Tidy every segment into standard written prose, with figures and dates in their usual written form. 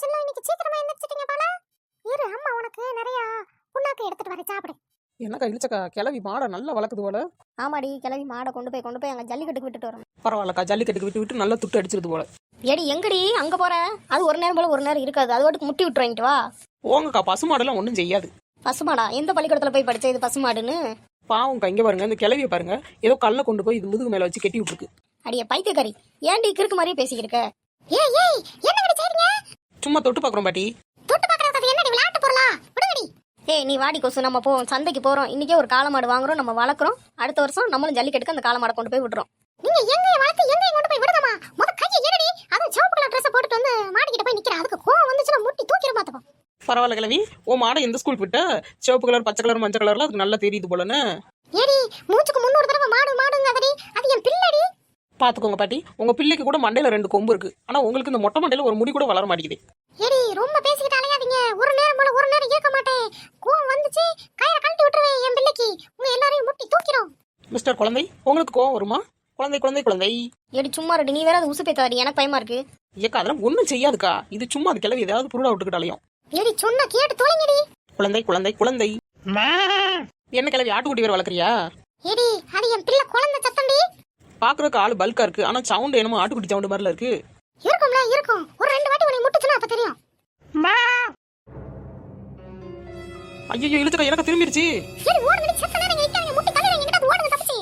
செல்லம் இன்னைக்கு சீக்கிரமா எந்திரிச்சிட்டீங்க போல. இரு அம்மா உனக்கு நிறைய புண்ணாக்கு எடுத்துட்டு வர சாப்பிடு. என்னக்கா இழுச்சக்கா கிளவி மாடை நல்லா வளர்க்குது போல. ஆமாடி கிளவி மாடை கொண்டு போய் அங்க ஜல்லிக்கட்டுக்கு விட்டுட்டு வரோம். பரவாயில்லக்கா ஜல்லிக்கட்டுக்கு விட்டு நல்லா துட்டு அடிச்சிருது போல. ஏடி எங்கடி அங்க போற? அது ஒரு நேரம் போல ஒரு நேரம் இருக்காது. அது வாட்டுக்கு முட்டி விட்டு வாங்கிட்டு வா. போங்கக்கா பசுமாடெல்லாம் ஒன்றும் செய்யாது. பசுமாடா? எந்த பள்ளிக்கூடத்துல போய் படிச்ச இது பசுமாடுன்னு? பாவம்க்கா இங்க பாருங்க இந்த கிளவியை பாருங்க, ஏதோ கல்ல கொண்டு போய் இது முதுகு மேல வச்சு கட்டி விட்டுருக்கு. அடியே பைத்தியக்காரி, ஏன்டி கிறுக்கு மாதிரியே பேசிக்கிருக்க? ஏய் ஏய் என்னங்கடி செய்றீங்க? சும்மா தொட்டு பாக்குறோம் பாட்டி. தொட்டு பாக்குறது என்னடி விளையாட்டு பொருளா? விடுங்கடி. ஏய் நீ வாடி கொசு, நம்ம போவோம் சந்தைக்கு போறோம். இன்னைக்கே ஒரு காளமாடு வாங்குறோம், நம்ம வளர்க்குறோம். அடுத்த வருஷம் நம்மளும் ஜல்லிக்கட்டுக்கு அந்த காளமாடை கொண்டு போய் விடுறோம். நீங்க எங்க வளர்த்து எங்க கொண்டு போய் விடுங்கம்மா. முத கையை ஏறடி. அது சிவப்பு கலர் Dress போட்டுட்டு வந்து மாடிக்கிட்ட போய் நிக்கிறேன். அதுக்கு கோவம் வந்துச்சுனா முட்டி தூக்கிர பாத்துக்கோ. பரவாயில்ல கிளவி, ஓ மாடை எந்த ஸ்கூல் விட்ட? சிவப்பு கலர் பச்சை கலர் மஞ்சள் கலர்ல அதுக்கு நல்லா தெரியுது போலன்னு. ஏடி மூச்சுக்கு 300 தடவை மாடு மாடுங்கதடி. அது என் பிள்ளடி. பாத்துக்கோங்க பாட்டி, உங்க பிள்ளைக்கு கூட மண்டையில 2 கொம்பு இருக்கு, ஆனா உங்களுக்கு இந்த மொட்டை மண்டையில ஒரு முடி கூட வளர மாட்டேங்குது. ஏடி ரொம்ப பேசிக்கிட்டு அலையாதீங்க. ஒரு நேரம் போல ஒரு நேரம் இருக்க மாட்டேன். கோவம் வந்துச்சு கயிறை கழட்டி விட்டுருவேன் என் பிள்ளைக்கு. உங்க எல்லாரையும் முட்டி தூக்கிரும். மிஸ்டர் குழந்தை, உங்களுக்கு கோவம் வருமா? குழந்தை குழந்தை குழந்தை. ஏடி சும்மா ரெடி, நீ வேற அது உசு பேத்தாடி. எனக்கு பயமா இருக்கு. ஏக்கா அதெல்லாம் ஒண்ணும் செய்யாதுக்கா, இது சும்மா அது கிளவி ஏதாவது புருடா விட்டுக்கிட்டாலையும். ஏடி சொன்னா கேட்டு தொலைங்கடி. குழந்தை குழந்தை குழந்தை. என்ன கிளவி ஆட்டுக்குட்டி வேற வளர்க்குறியா? ஏடி அது என் பிள்ளை குழந்தை சத்தம்டி. பாக்குறதுக்கு ஆளு பல்கா இருக்கு, ஆனா சவுண்ட் என்னமோ ஆட்டுக்குட்டி சவுண்ட் மாதிரில இருக்கு. இருக்கும்ல இருக்கும். ஒரு 2 வாட்டி உன்னை முட்டுச்சுனா அப்ப தெரியும். ஐயோ இழுச்சக்கா எனக்கு திரும்பிருச்சு. சரி ஓடுங்கடி, சத்தம் நேரம் நிக்காதீங்க. முட்டி கல்லற எங்கடா ஓடுங்க தப்பிச்சு.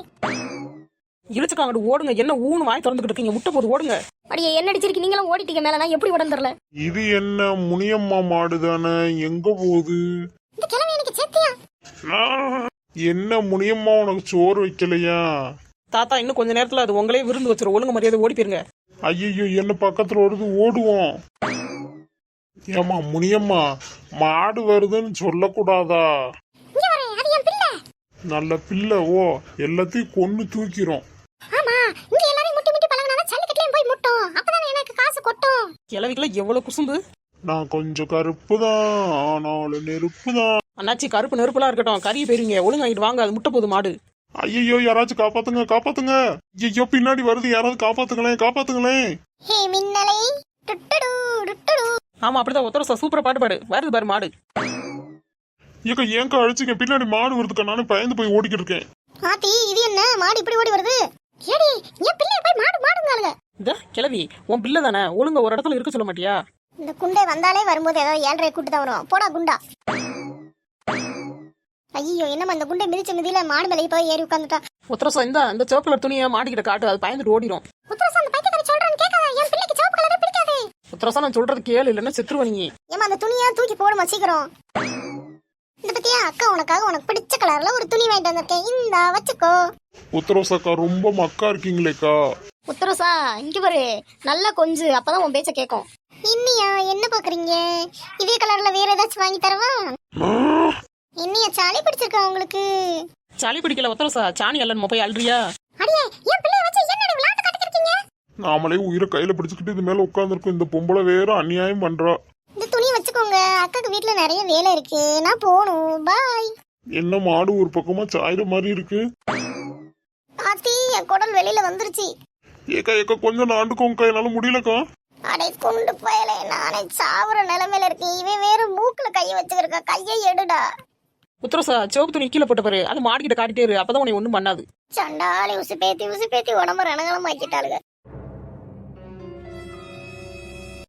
இழுச்சக்கா அங்கிட்டு ஓடுங்க, என்ன ஊனு வாய் திறந்துக்கிட்டு இருக்கீங்க, முட்டை போது ஓடுங்க. அடியே என்ன அடிச்சிருக்கு? நீங்களும் ஓடிட்டீங்க மேல, நான் எப்படி ஓடன்னு தெரியல. இது என்ன முனியம்மா மாடுதானே, எங்க போகுது? இந்த கிழமை எனக்கு சேத்தியா? என்ன முனியம்மா உனக்கு சோறு வைக்கலையா? தாத்தா இன்னும் கொஞ்ச நேரத்துல அது உங்களே விருந்து வச்சிரும், ஒழுங்கு மரியாதை ஓடி போயிருங்க. ஐயோ என்ன பக்கத்துல வருது, ஓடுவோம். ஏமா முனியம்மா மாடு வருதுன்னு சொல்லக்கூடாதா? இங்க வரேன், அது என் பிள்ளை. நல்ல பிள்ளை. ஓ எல்லாத்தையும் கொன்னு தூக்கிறோம். ஆமா இங்க எல்லாரும் முட்டி முட்டி பழகுனாதான் ஜல்லிக்கட்டுலயும் போய் முட்டும். அப்பதான் எனக்கு காசு கொட்டும். கிழவிக்குள்ள எவ்வளவு குசும்பு. நான் கொஞ்சம் கருப்பு தான், ஆனாலும் நெருப்பு தான். அண்ணாச்சி கருப்பு நெருப்புலாம் இருக்கட்டும், கறி போயிருங்க, ஒழுங்காயிட்டு வாங்க, அது முட்டை போது மாடு. ஐயோ யாராச்சும் காப்பாத்துங்க காப்பாத்துங்க. ஐயோ பின்னாடி வருது, யாராவது காப்பாத்துங்களேன் காப்பாத்துங்களேன். ஹே மின்னலை டுட்டுடு டுட்டுடு. ஆமா அப்படிதான் ஒத்தர சூப்பரா பாட்டு பாடு. வருது பாரு மாடு. ஏக்கா ஏன்க்கா அழிச்சிங்க, பின்னாடி மாடு வருதுக்கா, நானும் பயந்து போய் ஓடிக்கிட்டு இருக்கேன். ஆத்தி இது என்ன மாடு இப்படி ஓடி வருது? ஏடி என் பிள்ளை போய் மாடு மாடுங்காளுங்க. இந்த கிழவி உன் பிள்ளை தானே, ஒழுங்கா ஒரு இடத்துல இருக்க சொல்ல மாட்டியா? இந்த குண்டே வந்தாலே வரும்போது ஏதாவது 7:30 கூட்டு தான் வரும். போடா குண்டா. ஐயோ என்னம்மா இந்த குண்டை மிதிச்ச மிதியில மாடு மேலே போய் ஏறி உட்காந்துட்டா. உத்தரசம் இந்த சிவப்பு கலர் துணியை மாட்டிக்கிட்ட காட்டு, அது பயந்துட்டு ஓடிடும். உத்தரசம் அந்த பைத்தியக்காரி சொல்றேன்னு கேட்காத. என் பிள்ளைக்கு சிவப்பு கலரே பிடிக்காது. உத்தரசம் நான் சொல்றது கேளு, இல்லைன்னா செத்துருவ நீ. ஏமா அந்த துணியா தூக்கி போடுமா சீக்கிரம். இந்த பத்தியா அக்கா உனக்காக உனக்கு பிடிச்ச கலர்ல ஒரு துணி வாங்கிட்டு வந்திருக்கேன், இந்தா வச்சுக்கோ. உத்தரவாசக்கா ரொம்ப மக்கா இருக்கீங்களேக்கா. உத்தரசா இங்க பாரு, நல்லா கொஞ்சு, அப்பதான் உன் பேச்ச கேட்கும். இன்னியா என்ன பாக்குறீங்க? இதே கலர்ல வேற ஏதாச்சும் வாங்கி தரவா? இன்னியா சாலி பிடிச்சிருக்கா உங்களுக்கு? சளி பிடிக்கல உத்தரசா, சாணி அல்ல போய் அல்றியா? அடியே என் பிள்ளைய வச்சு என்னடி விளையாட்டு கட்டிக்கிட்டீங்க? நாமளே உயிரை கையில பிடிச்சுக்கிட்டு இது மேல உட்கார்ந்துருக்கோம், இந்த பொம்பளை வேற அநியாயம் பண்றா. இந்த துணி வச்சுக்கோங்க, அக்காக்கு வீட்ல நிறைய வேலை இருக்கு, நான் போணும். பாய். என்ன மாடு ஒரு பக்கமா சாயிர மாதிரி இருக்கு. ஆத்தி என் குடல் வெளியில வந்துருச்சு. ஏக்கா கொஞ்சம் நாண்டுக்கோங்கக்கா, என்னால முடியலக்கா. அடே கொண்டு போயல, நானே சாவுற நிலைமையில இருக்கேன். இவன் வேற மூக்குல கைய வச்சுக்கிறக்கா, கையை எடுடா. உத்தரசா சிவப்பு துணி கீழே போட்ட பாரு, அது மாடிக்கிட்ட காட்டிட்டே இரு, அப்பதான் உன்னை ஒண்ணும் பண்ணாது. சண்டாலி உசு பேத்தி உடம்பு ரணகலம் ஆக்கிட்டாளுங்க.